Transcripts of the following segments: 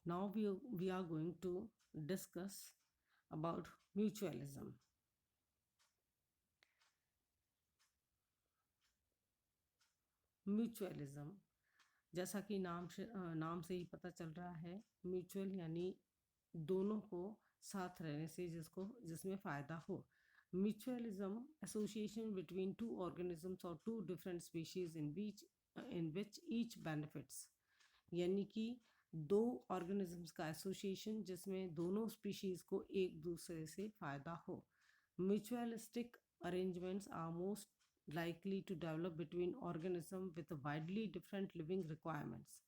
Now we are going to discuss about mutualism. Mutualism, जैसा कि नाम से ही पता चल रहा है, म्यूचुअल यानी दोनों को साथ रहने से जिसमें फ़ायदा हो. Mutualism association between two organisms और two different species in which each benefits, यानी कि दो ऑर्गेनिजम्स का एसोसिएशन जिसमें दोनों स्पीशीज को एक दूसरे से फ़ायदा हो. Mutualistic arrangements are most likely to develop between organisms with widely different living requirements.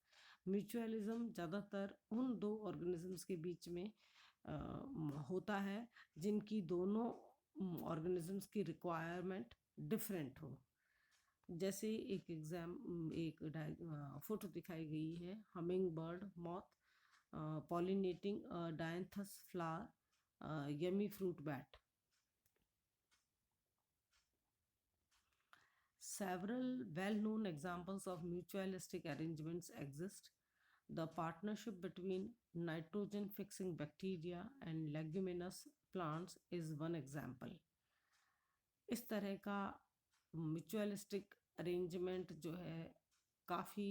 Mutualism ज़्यादातर उन दो ऑर्गेनिजम्स के बीच में होता है जिनकी दोनों ऑर्गेनिजम्स की रिक्वायरमेंट डिफरेंट हो. जैसे एक फोटो दिखाई गई है, humming bird moth pollinating dianthus flower, yummy fruit bat. Several well-known examples of mutualistic arrangements exist. The partnership between nitrogen-fixing bacteria and leguminous plants is one example. इस तरह का म्यूचुअलिस्टिक अरेंजमेंट जो है काफ़ी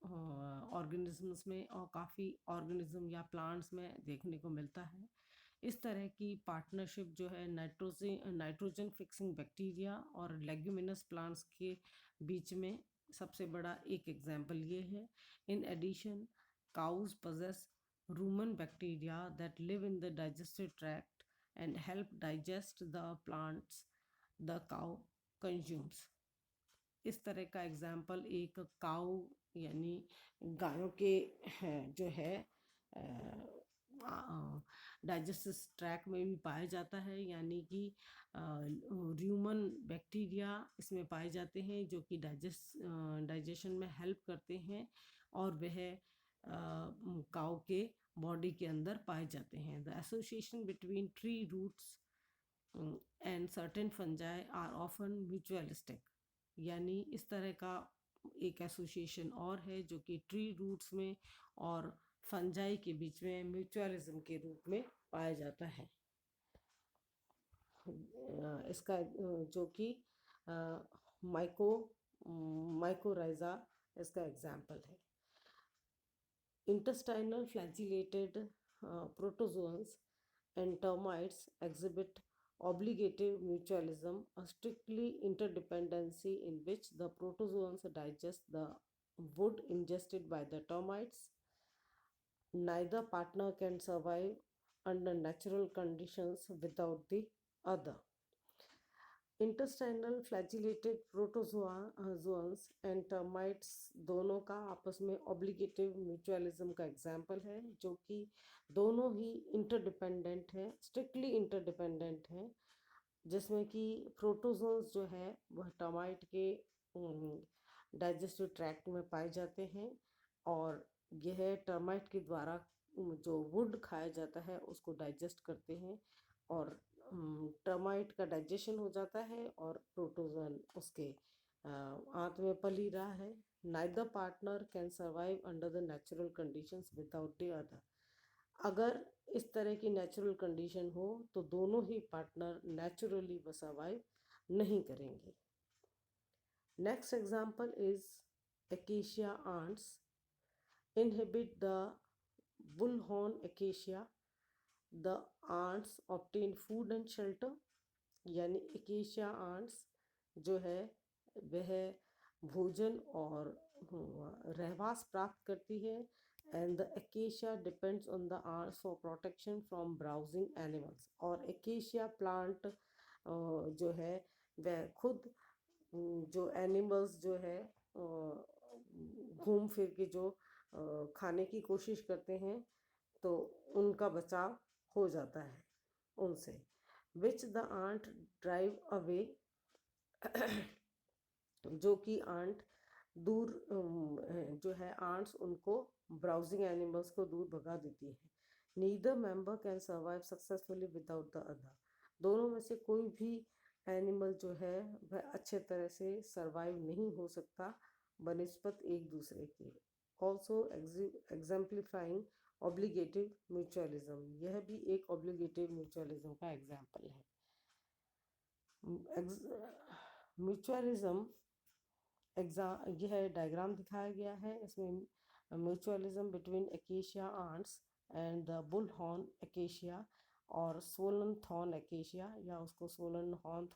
ऑर्गेनिजम्स में और काफ़ी ऑर्गेनिज्म या प्लांट्स में देखने को मिलता है. इस तरह की पार्टनरशिप जो है नाइट्रोजन फिक्सिंग बैक्टीरिया और लेग्यूमिनस प्लांट्स के बीच में सबसे बड़ा एक एग्जाम्पल ये है. In addition, cows possess rumen bacteria that live in the digestive tract and help digest the plants the cow consumes. इस तरह का एग्जाम्पल एक काऊ यानी गायों के जो है डाइजेस्टिव ट्रैक में भी पाया जाता है, यानी कि र्यूमन बैक्टीरिया इसमें पाए जाते हैं जो कि डाइजेशन में हेल्प करते हैं और वह काऊ के बॉडी के अंदर पाए जाते हैं. The association between tree roots and certain fungi are often mutualistic, यानी इस तरह का एक एसोसिएशन और है जो कि ट्री रूट्स में और फंजाई के बीच में म्यूचुअलिज्म के रूप में पाया जाता है. इसका जो कि माइकोराइजा इसका एग्जाम्पल है. Intestinal flagellated protozoans and termites exhibit obligative mutualism, a strictly interdependency in which the protozoans digest the wood ingested by the termites. Neither partner can survive under natural conditions without the other. Intestinal flagellated protozoans and termites दोनों का आपस में ऑब्लिगेटिव mutualism का example है, जो कि दोनों ही interdependent हैं, स्ट्रिक्टली इंटरडिपेंडेंट हैं, जिसमें कि प्रोटोजोन्स जो है वह टर्माइट के डाइजेस्टिव ट्रैक्ट में पाए जाते हैं और यह टर्माइट के द्वारा जो वुड खाया जाता है उसको डाइजेस्ट करते हैं और टर्माइट का डाइजेशन हो जाता है और प्रोटोजोन उसके आंत में पल ही रहा है. Neither partner can survive under the natural conditions without the other. अगर इस तरह की नेचुरल कंडीशन हो तो दोनों ही पार्टनर नेचुरली वो सर्वाइव नहीं करेंगे. Next example is acacia ants inhabit the bullhorn acacia. The ants obtain food and shelter, यानी एकेशिया आंट्स जो है वह भोजन और रहवास प्राप्त करती है. And the acacia depends on the ants for protection from browsing animals. और एकेशिया प्लांट जो है वह खुद जो एनिमल्स जो है घूम फिर के जो खाने की कोशिश करते हैं तो उनका बचाव हो जाता है उनसे. Which the ant drive away, जो कि आंट दूर जो है आंट्स उनको ब्राउजिंग एनिमल्स को दूर भगा देती है. Neither member can survive successfully without the other. दोनों में से कोई भी एनिमल जो है वह अच्छे तरह से सर्वाइव नहीं हो सकता बनिस्बत एक दूसरे के. ऑल्सो एग्जाम्प्लीफाइंग ऑब्लिगेटिव म्यूचुअलिज्म, यह भी एक ऑब्लिगेटिव म्यूचुअलिज्म का एग्जाम्पल है। म्यूचुअलिज्म यह डायग्राम दिखाया गया है, इसमें mutualism between acacia ants and the bull horn acacia और सोलन थॉर्न एकेशिया, या उसको सोलन हॉर्न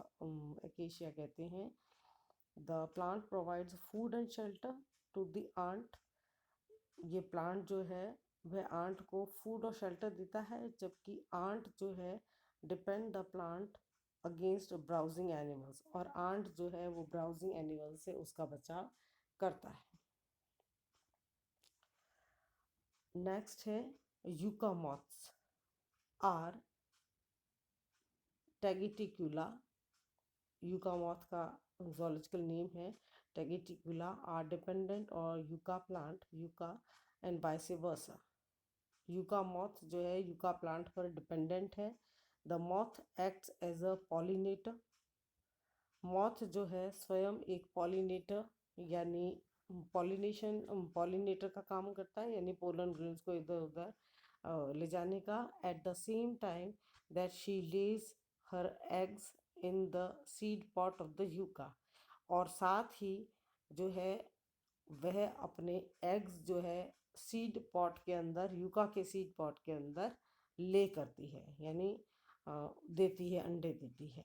एकेशिया कहते हैं। The plant provides food and shelter to the ant, ये प्लांट जो है वह आंट को फूड और शेल्टर देता है, जबकि आंट जो है depend the plant against browsing animals, और आंट जो है वो ब्राउजिंग एनिमल से उसका बचाव करता है। नेक्स्ट है yucca moths are Tegeticula, yucca moth का zoological नेम है टैगिटिक्यूला, आर डिपेंडेंट और yucca plant yucca and vice versa. Yucca moth जो है यूका प्लांट पर डिपेंडेंट है। The moth acts as a pollinator, moth जो है स्वयं एक पॉलिनेटर यानी पॉलिनेटर का काम करता है, यानी पोलन ग्रेन्स को इधर उधर ले जाने का। At the same time that she lays her eggs in the seed pod of the yucca, और साथ ही जो है वह अपने एग्स जो है सीड पॉट के अंदर, यूका के सीड पॉट के अंदर ले करती है, यानी देती है, अंडे देती है,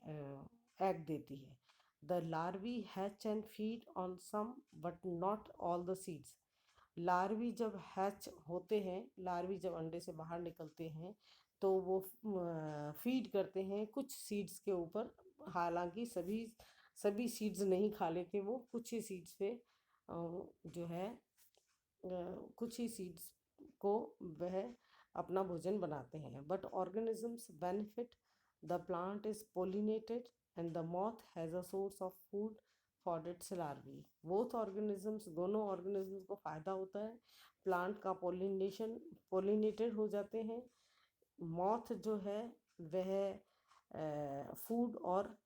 एग देती है। The larvae hatch and feed on some but not all the seeds, larvae जब हैच होते हैं, लार्वी जब अंडे से बाहर निकलते हैं तो वो फीड करते हैं कुछ सीड्स के ऊपर, हालांकि सभी सीड्स नहीं खा लेते वो, कुछ ही सीड्स पे जो है कुछ ही सीड्स को वह अपना भोजन बनाते हैं। But organisms benefit, the plant is pollinated and the moth has a source of food for its larvae. Both organisms, दोनों ऑर्गेनिजम्स को फ़ायदा होता है, प्लांट का पोलिनेटेड हो जाते हैं। मॉथ जो है वह फूड और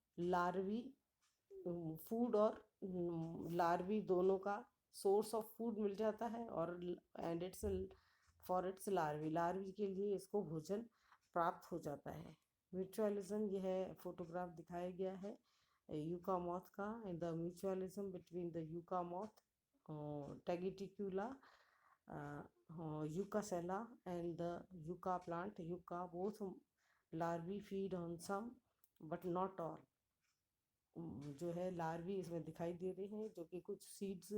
लार्वी दोनों का सोर्स ऑफ फूड मिल जाता है, और and it's for its larvae के लिए इसको भोजन प्राप्त हो जाता है। म्यूचुअलिज्म, यह फोटोग्राफ दिखाया गया है यूका मॉथ का, and the mutualism between the yucca moth Tegeticula yuccasella and the yucca plant yucca, both larvae feed on some but not all, जो है लार्वी इसमें दिखाई दे रहे हैं जो कि कुछ सीड्स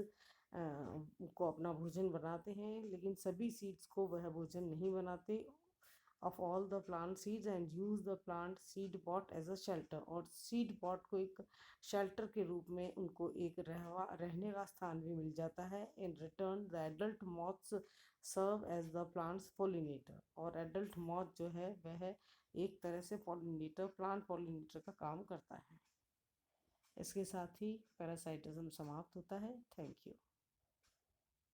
को अपना भोजन बनाते हैं, लेकिन सभी सीड्स को वह भोजन नहीं बनाते, of all the plant seeds, and use the plant seed pod as a shelter, और सीड पॉट को एक शेल्टर के रूप में उनको एक रहने का स्थान भी मिल जाता है। In return the adult moths serve as the plant's pollinator, और एडल्ट मॉथ जो है वह एक तरह से प्लांट पोलिनेटर का काम करता है। इसके साथ ही पैरासाइटिज्म समाप्त होता है। Thank you.